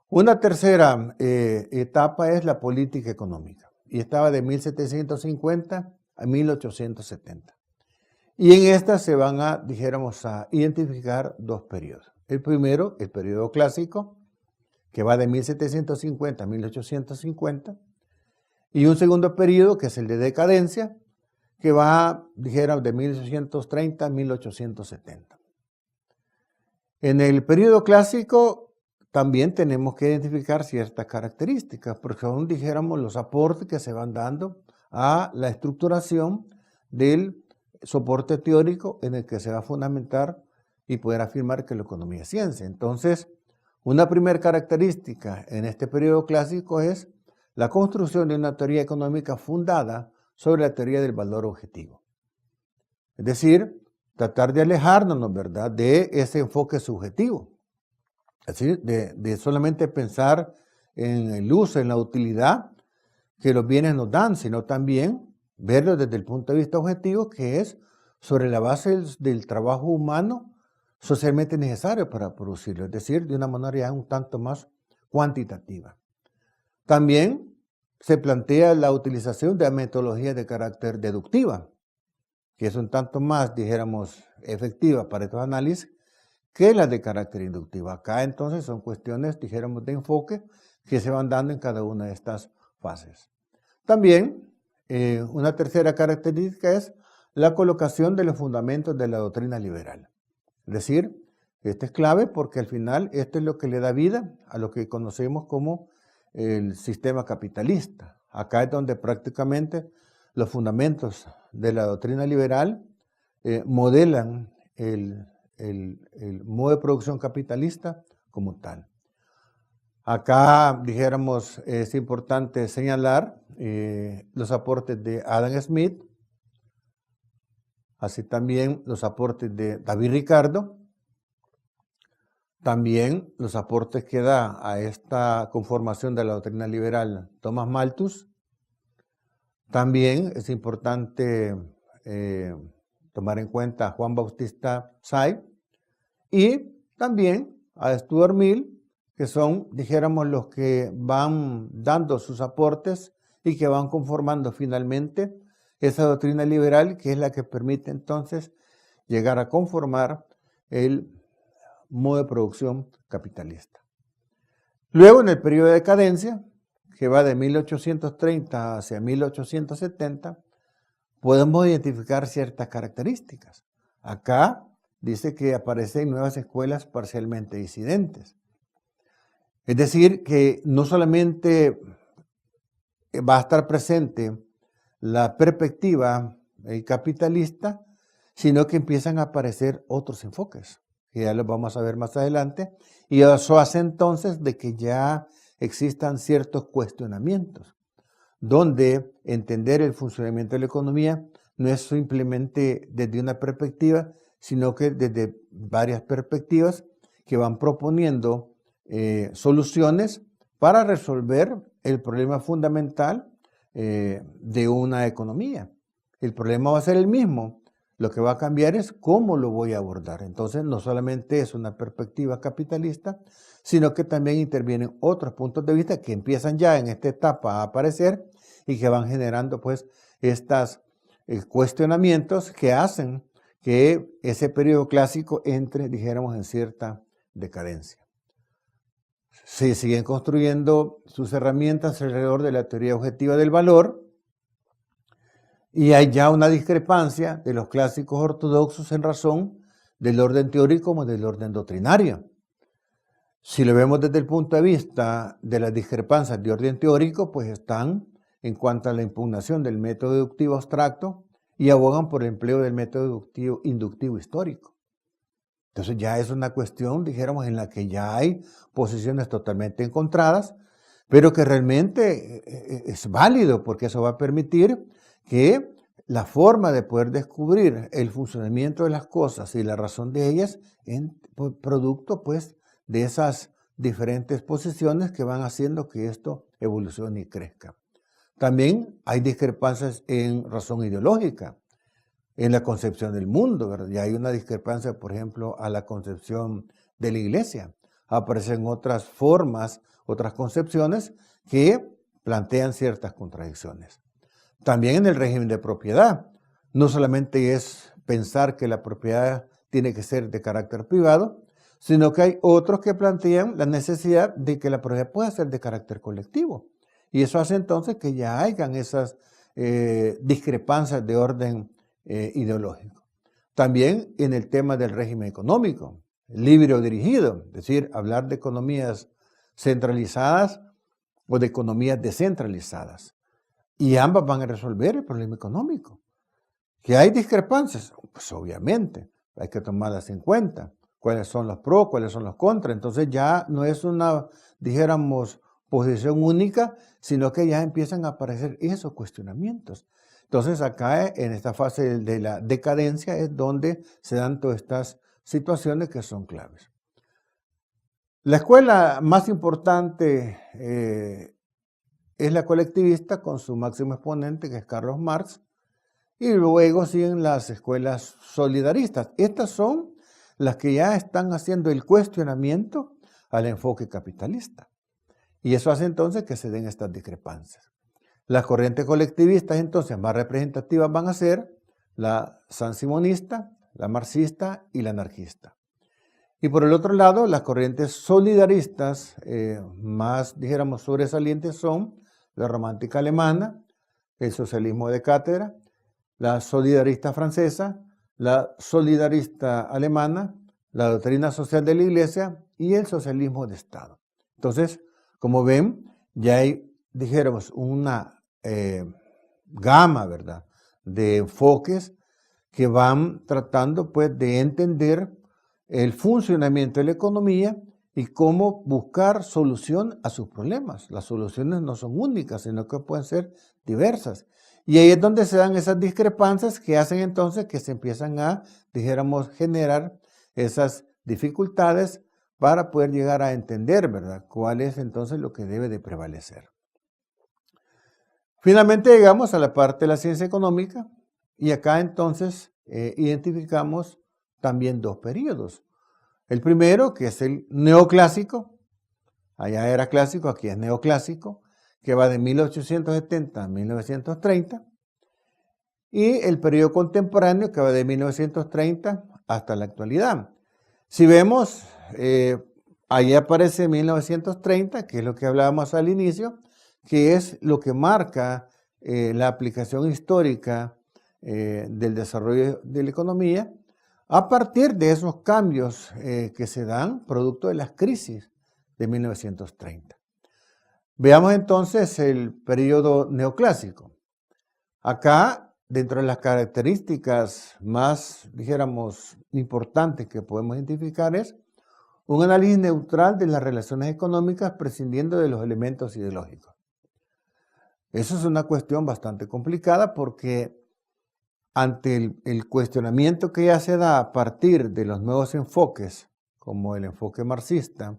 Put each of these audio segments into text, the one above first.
Una tercera etapa es la política económica, y estaba de 1750 a 1870. Y en esta se van a, dijéramos, a identificar dos periodos. El primero, el periodo clásico, que va de 1750 a 1850, y un segundo periodo, que es el de decadencia, que va, dijéramos, de 1830 a 1870. En el periodo clásico también tenemos que identificar ciertas características, porque son, dijéramos, los aportes que se van dando a la estructuración del soporte teórico en el que se va a fundamentar y poder afirmar que la economía es ciencia. Entonces, una primera característica en este periodo clásico es la construcción de una teoría económica fundada sobre la teoría del valor objetivo. Es decir, tratar de alejarnos, ¿verdad?, de ese enfoque subjetivo. Es decir, de solamente pensar en el uso, en la utilidad que los bienes nos dan, sino también verlo desde el punto de vista objetivo, que es sobre la base del trabajo humano socialmente necesario para producirlo, es decir, de una manera ya un tanto más cuantitativa. También se plantea la utilización de metodologías de carácter deductiva, que es un tanto más, dijéramos, efectiva para estos análisis que las de carácter inductivo. Acá entonces son cuestiones, dijéramos, de enfoque que se van dando en cada una de estas fases. También una tercera característica es la colocación de los fundamentos de la doctrina liberal. Es decir, este es clave porque al final esto es lo que le da vida a lo que conocemos como el sistema capitalista. Acá es donde prácticamente los fundamentos de la doctrina liberal modelan el modo de producción capitalista como tal. Acá, dijéramos, es importante señalar los aportes de Adam Smith, así también los aportes de David Ricardo, también los aportes que da a esta conformación de la doctrina liberal Thomas Malthus. También es importante tomar en cuenta a Juan Bautista Say y también a Stuart Mill, que son, dijéramos, los que van dando sus aportes y que van conformando finalmente esa doctrina liberal, que es la que permite entonces llegar a conformar el modo de producción capitalista. Luego, en el periodo de decadencia, que va de 1830 hacia 1870, podemos identificar ciertas características. Acá dice que aparecen nuevas escuelas parcialmente disidentes. Es decir, que no solamente va a estar presente la perspectiva capitalista, sino que empiezan a aparecer otros enfoques, que ya los vamos a ver más adelante, y eso hace entonces de que ya existan ciertos cuestionamientos, donde entender el funcionamiento de la economía no es simplemente desde una perspectiva, sino que desde varias perspectivas que van proponiendo soluciones para resolver el problema fundamental de una economía. El problema va a ser el mismo, lo que va a cambiar es cómo lo voy a abordar. Entonces no solamente es una perspectiva capitalista, sino que también intervienen otros puntos de vista que empiezan ya en esta etapa a aparecer y que van generando pues estos cuestionamientos que hacen que ese periodo clásico entre, dijéramos, en cierta decadencia. Se siguen construyendo sus herramientas alrededor de la teoría objetiva del valor y hay ya una discrepancia de los clásicos ortodoxos en razón del orden teórico como del orden doctrinario. Si lo vemos desde el punto de vista de las discrepancias de orden teórico, pues están en cuanto a la impugnación del método deductivo abstracto y abogan por el empleo del método inductivo histórico. Entonces ya es una cuestión, dijéramos, en la que ya hay posiciones totalmente encontradas, pero que realmente es válido porque eso va a permitir que la forma de poder descubrir el funcionamiento de las cosas y la razón de ellas en producto pues de esas diferentes posiciones que van haciendo que esto evolucione y crezca. También hay discrepancias en razón ideológica, en la concepción del mundo, ¿verdad? Y hay una discrepancia, por ejemplo, a la concepción de la iglesia. Aparecen otras formas, otras concepciones que plantean ciertas contradicciones. También en el régimen de propiedad, no solamente es pensar que la propiedad tiene que ser de carácter privado, sino que hay otros que plantean la necesidad de que la propiedad pueda ser de carácter colectivo. Y eso hace entonces que ya hayan esas discrepancias de orden ideológico. También en el tema del régimen económico, libre o dirigido, es decir, hablar de economías centralizadas o de economías descentralizadas. Y ambas van a resolver el problema económico. ¿Que hay discrepancias? Pues obviamente, hay que tomarlas en cuenta. ¿Cuáles son los pros, cuáles son los contras? Entonces ya no es una, dijéramos, posición única, sino que ya empiezan a aparecer esos cuestionamientos. Entonces acá en esta fase de la decadencia es donde se dan todas estas situaciones que son claves. La escuela más importante es la colectivista con su máximo exponente que es Carlos Marx, y luego siguen las escuelas solidaristas. Estas son las que ya están haciendo el cuestionamiento al enfoque capitalista. Y eso hace entonces que se den estas discrepancias. Las corrientes colectivistas entonces más representativas van a ser la sansimonista, la marxista y la anarquista. Y por el otro lado, las corrientes solidaristas más, dijéramos, sobresalientes son la romántica alemana, el socialismo de cátedra, la solidarista francesa, la solidarista alemana, la doctrina social de la Iglesia y el socialismo de Estado. Entonces, como ven, ya hay, dijéramos, una gama, ¿verdad?, de enfoques que van tratando, pues, de entender el funcionamiento de la economía y cómo buscar solución a sus problemas. Las soluciones no son únicas, sino que pueden ser diversas. Y ahí es donde se dan esas discrepancias que hacen entonces que se empiezan a, dijéramos, generar esas dificultades para poder llegar a entender, ¿verdad?, cuál es entonces lo que debe de prevalecer. Finalmente llegamos a la parte de la ciencia económica y acá entonces identificamos también dos periodos. El primero, que es el neoclásico, allá era clásico, aquí es neoclásico, que va de 1870 a 1930, y el periodo contemporáneo, que va de 1930 hasta la actualidad. Si vemos, ahí aparece 1930, que es lo que hablábamos al inicio, que es lo que marca la aplicación histórica del desarrollo de la economía, a partir de esos cambios que se dan producto de las crisis de 1930. Veamos entonces el periodo neoclásico. Acá, dentro de las características más, dijéramos, importantes que podemos identificar es un análisis neutral de las relaciones económicas prescindiendo de los elementos ideológicos. Eso es una cuestión bastante complicada porque ante el cuestionamiento que ya se da a partir de los nuevos enfoques, como el enfoque marxista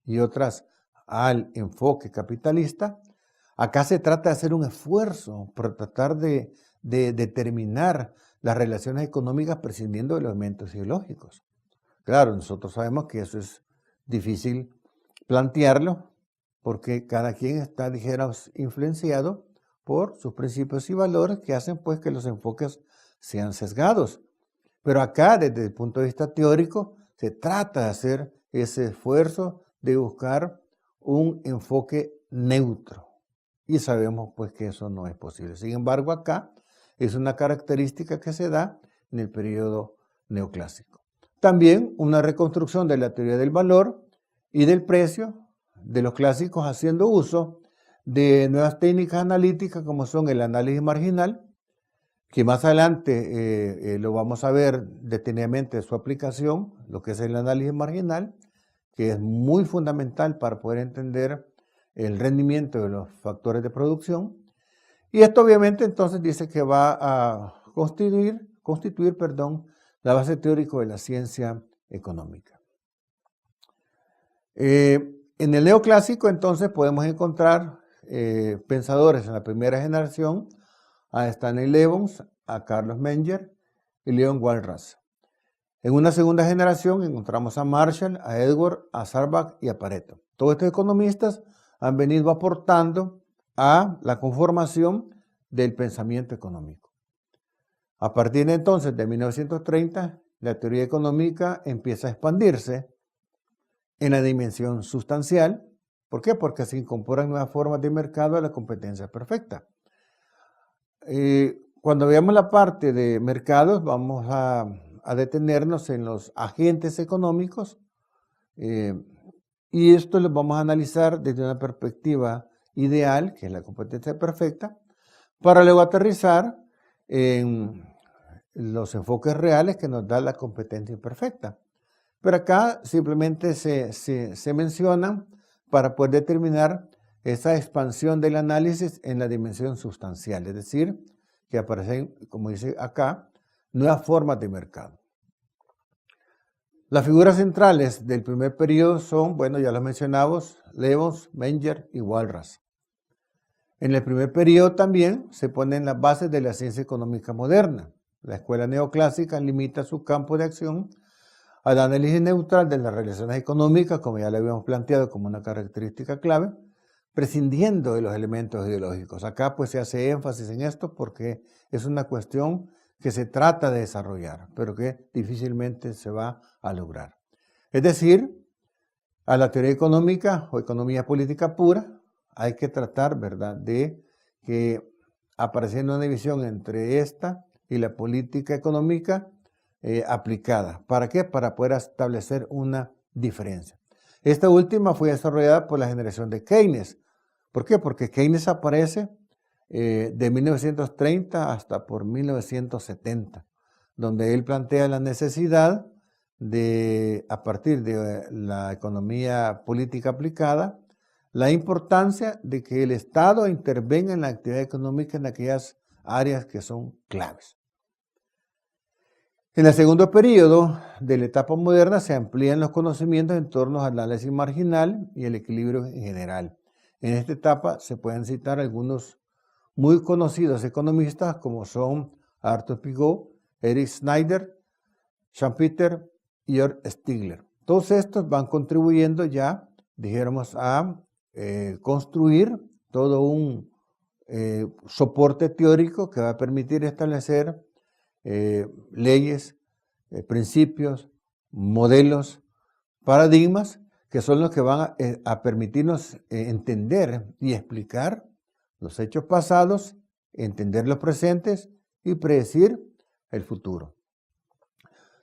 y otras al enfoque capitalista, acá se trata de hacer un esfuerzo por tratar de determinar las relaciones económicas prescindiendo de los elementos ideológicos. Claro, nosotros sabemos que eso es difícil plantearlo porque cada quien está, dijéramos, influenciado por sus principios y valores que hacen pues que los enfoques sean sesgados. Pero acá, desde el punto de vista teórico, se trata de hacer ese esfuerzo de buscar un enfoque neutro. Y sabemos pues que eso no es posible. Sin embargo, acá es una característica que se da en el periodo neoclásico. También una reconstrucción de la teoría del valor y del precio de los clásicos haciendo uso de nuevas técnicas analíticas como son el análisis marginal, que más adelante lo vamos a ver detenidamente su aplicación, lo que es el análisis marginal, que es muy fundamental para poder entender el rendimiento de los factores de producción. Y esto obviamente entonces dice que va a constituir la base teórica de la ciencia económica. En el neoclásico entonces podemos encontrar pensadores en la primera generación, a Stanley Levons, a Carlos Menger y Leon Walras. En una segunda generación encontramos a Marshall, a Edward, a Sarbaugh y a Pareto. Todos estos economistas han venido aportando a la conformación del pensamiento económico. A partir de entonces, de 1930, la teoría económica empieza a expandirse en la dimensión sustancial. ¿Por qué? Porque se incorporan nuevas formas de mercado a la competencia perfecta. Cuando veamos la parte de mercados, vamos a detenernos en los agentes económicos y esto lo vamos a analizar desde una perspectiva ideal, que es la competencia perfecta, para luego aterrizar en los enfoques reales que nos da la competencia imperfecta. Pero acá simplemente se mencionan para poder determinar esa expansión del análisis en la dimensión sustancial, es decir, que aparecen, como dice acá, nuevas formas de mercado. Las figuras centrales del primer periodo son, bueno, ya los mencionamos, Levons, Menger y Walras. En el primer periodo también se ponen las bases de la ciencia económica moderna. La escuela neoclásica limita su campo de acción al análisis neutral de las relaciones económicas, como ya lo habíamos planteado como una característica clave, prescindiendo de los elementos ideológicos. Acá pues se hace énfasis en esto porque es una cuestión que se trata de desarrollar, pero que difícilmente se va a lograr. Es decir, a la teoría económica o economía política pura hay que tratar, ¿verdad?, de que apareciendo una división entre esta y la política económica aplicada. ¿Para qué? Para poder establecer una diferencia. Esta última fue desarrollada por la generación de Keynes. ¿Por qué? Porque Keynes aparece de 1930 hasta por 1970, donde él plantea la necesidad de, a partir de la economía política aplicada, la importancia de que el Estado intervenga en la actividad económica en aquellas áreas que son claves. En el segundo periodo de la etapa moderna se amplían los conocimientos en torno al análisis marginal y el equilibrio en general. En esta etapa se pueden citar algunos muy conocidos economistas como son Arthur Pigou, Erich Schneider, Schumpeter y Georg Stigler. Todos estos van contribuyendo ya, dijéramos, a construir todo un soporte teórico que va a permitir establecer leyes, principios, modelos, paradigmas, que son los que van a permitirnos entender y explicar los hechos pasados, entender los presentes y predecir el futuro.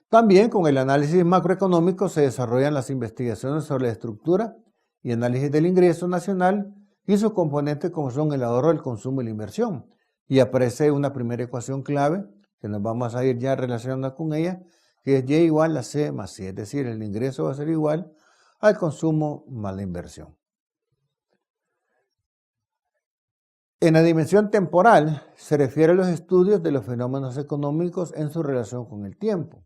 También con el análisis macroeconómico se desarrollan las investigaciones sobre la estructura y análisis del ingreso nacional y sus componentes como son el ahorro, el consumo y la inversión. Y aparece una primera ecuación clave que nos vamos a ir ya relacionando con ella, que es Y igual a C más C, es decir, el ingreso va a ser igual al consumo más la inversión. En la dimensión temporal se refiere a los estudios de los fenómenos económicos en su relación con el tiempo.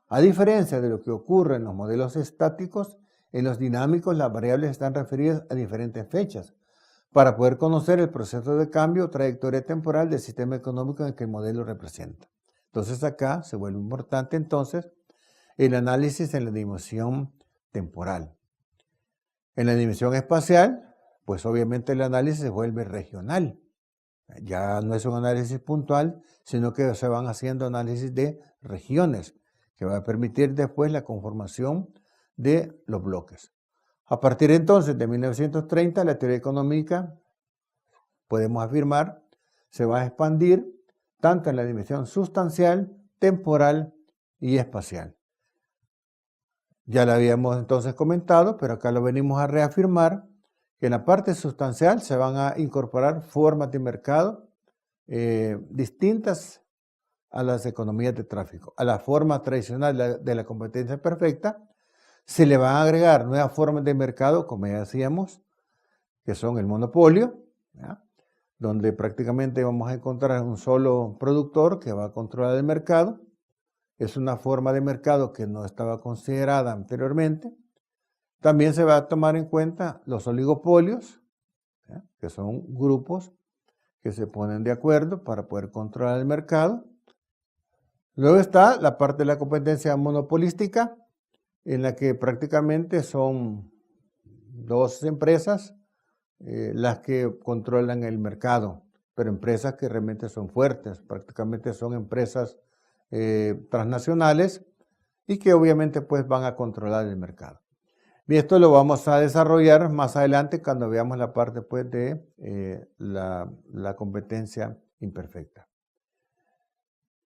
A diferencia de lo que ocurre en los modelos estáticos, en los dinámicos las variables están referidas a diferentes fechas para poder conocer el proceso de cambio o trayectoria temporal del sistema económico en el que el modelo representa. Entonces acá se vuelve importante entonces el análisis en la dimensión temporal. En la dimensión espacial, pues obviamente el análisis se vuelve regional. Ya no es un análisis puntual, sino que se van haciendo análisis de regiones, que va a permitir después la conformación de los bloques. A partir entonces de 1930, la teoría económica, podemos afirmar, se va a expandir tanto en la dimensión sustancial, temporal y espacial. Ya lo habíamos entonces comentado, pero acá lo venimos a reafirmar, que en la parte sustancial se van a incorporar formas de mercado distintas a las economías de tráfico. A la forma tradicional de la competencia perfecta, se le van a agregar nuevas formas de mercado, como ya decíamos, que son el monopolio, ¿ya?, donde prácticamente vamos a encontrar un solo productor que va a controlar el mercado. Es una forma de mercado que no estaba considerada anteriormente. También se va a tomar en cuenta los oligopolios, ¿ya?, que son grupos que se ponen de acuerdo para poder controlar el mercado. Luego está la parte de la competencia monopolística, en la que prácticamente son dos empresas las que controlan el mercado, pero empresas que realmente son fuertes, prácticamente son empresas transnacionales y que obviamente pues van a controlar el mercado. Y esto lo vamos a desarrollar más adelante cuando veamos la parte pues de la competencia imperfecta.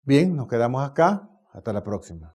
Bien, nos quedamos acá. Hasta la próxima.